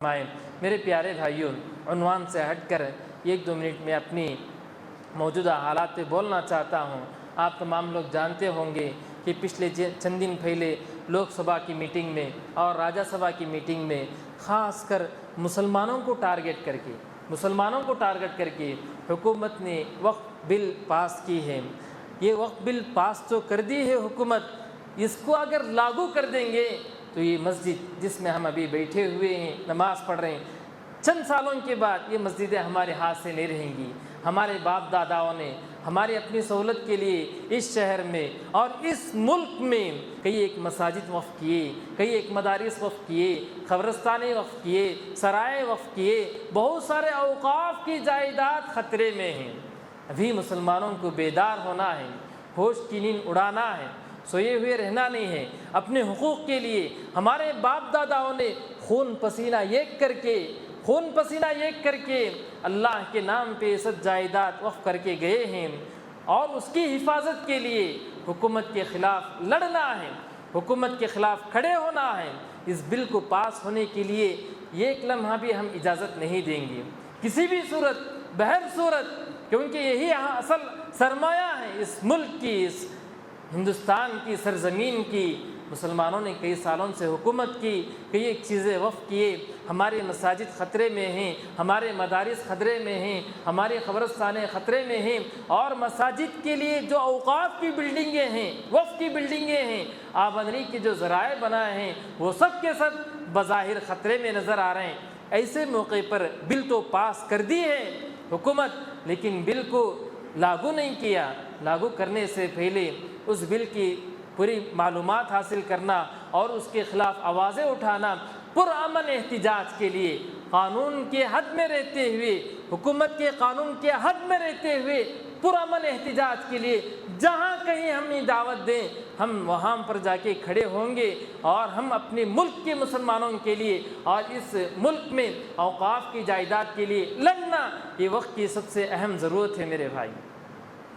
میرے پیارے بھائیوں، عنوان سے ہٹ کر 1-2 منٹ میں اپنی موجودہ حالات پہ بولنا چاہتا ہوں۔ آپ تمام لوگ جانتے ہوں گے کہ پچھلے چند دن پہلے لوک سبھا کی میٹنگ میں اور راجیہ سبھا کی میٹنگ میں خاص کر مسلمانوں کو ٹارگٹ کر کے حکومت نے وقف بل پاس کی ہے۔ یہ وقف بل پاس تو کر دی ہے حکومت، اس کو اگر لاگو کر دیں گے تو یہ مسجد جس میں ہم ابھی بیٹھے ہوئے ہیں نماز پڑھ رہے ہیں، چند سالوں کے بعد یہ مسجدیں ہمارے ہاتھ سے نہیں رہیں گی۔ ہمارے باپ داداؤں نے ہماری اپنی سہولت کے لیے اس شہر میں اور اس ملک میں کئی ایک مساجد وقف کیے، کئی ایک مدارس وقف کیے، قبرستانیں وقف کیے، سرائے وقف کیے، بہت سارے اوقاف کی جائیداد خطرے میں ہیں۔ ابھی مسلمانوں کو بیدار ہونا ہے، ہوش کی نیند اڑانا ہے، سوئے ہوئے رہنا نہیں ہے۔ اپنے حقوق کے لیے ہمارے باپ داداؤں نے خون پسینہ ایک کر کے اللہ کے نام پہ سب جائیداد وقف کر کے گئے ہیں، اور اس کی حفاظت کے لیے حکومت کے خلاف لڑنا ہے، حکومت کے خلاف کھڑے ہونا ہے۔ اس بل کو پاس ہونے کے لیے ایک لمحہ بھی ہم اجازت نہیں دیں گے، کسی بھی صورت بہر صورت، کیونکہ یہی یہاں اصل سرمایہ ہے اس ملک کی، اس ہندوستان کی سرزمین کی۔ مسلمانوں نے کئی سالوں سے حکومت کی، کئی ایک چیزیں وقف کیے، ہمارے مساجد خطرے میں ہیں، ہمارے مدارس خطرے میں ہیں، ہماری قبرستانیں خطرے میں ہیں، اور مساجد کے لیے جو اوقاف کی بلڈنگیں ہیں، وقف کی بلڈنگیں ہیں، آمدنی کے جو ذرائع بنائے ہیں، وہ سب کے سب بظاہر خطرے میں نظر آ رہے ہیں۔ ایسے موقع پر بل تو پاس کر دی ہے حکومت، لیکن بل کو لاگو نہیں کیا۔ لاگو کرنے سے پہلے اس بل کی پوری معلومات حاصل کرنا اور اس کے خلاف آوازیں اٹھانا، پرامن احتجاج کے لیے قانون کے حد میں رہتے ہوئے، حکومت کے قانون کے حد میں رہتے ہوئے پرامن احتجاج کے لیے جہاں کہیں ہمیں دعوت دیں ہم وہاں پر جا کے کھڑے ہوں گے، اور ہم اپنے ملک کے مسلمانوں کے لیے اور اس ملک میں اوقاف کی جائیداد کے لیے لڑنا یہ وقت کی سب سے اہم ضرورت ہے۔ میرے بھائی،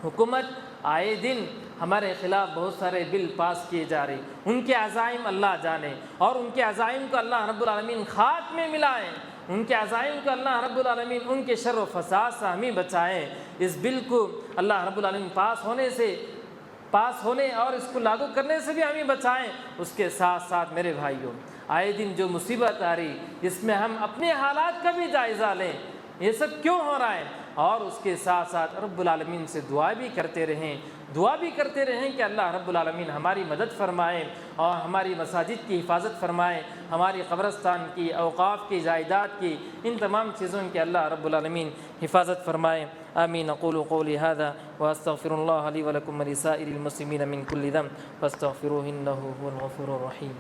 حکومت آئے دن ہمارے خلاف بہت سارے بل پاس کیے جا رہے، ان کے عزائم اللہ جانے، اور ان کے عزائم کو اللہ رب العالمین خاک میں ملائیں، ان کے عزائم کو اللہ رب العالمین ان کے شر و فساد سے ہمیں بچائیں۔ اس بل کو اللہ رب العالمین پاس ہونے اور اس کو لاگو کرنے سے بھی ہمیں بچائیں۔ اس کے ساتھ ساتھ میرے بھائیوں، آئے دن جو مصیبت آ رہی، اس میں ہم اپنے حالات کا بھی جائزہ لیں، یہ سب کیوں ہو رہا ہے، اور اس کے ساتھ ساتھ رب العالمین سے دعا بھی کرتے رہیں کہ اللہ رب العالمین ہماری مدد فرمائے اور ہماری مساجد کی حفاظت فرمائے، ہماری قبرستان کی، اوقاف کی، جائیداد کی، ان تمام چیزوں کی اللہ رب العالمین حفاظت فرمائے۔ آمین۔ اقول قولی ھذا واستغفر اللہ لی ولکم ولسائر المسلمین من کل ذنب فاستغفروہ انہ ھو الغفور الرحیم۔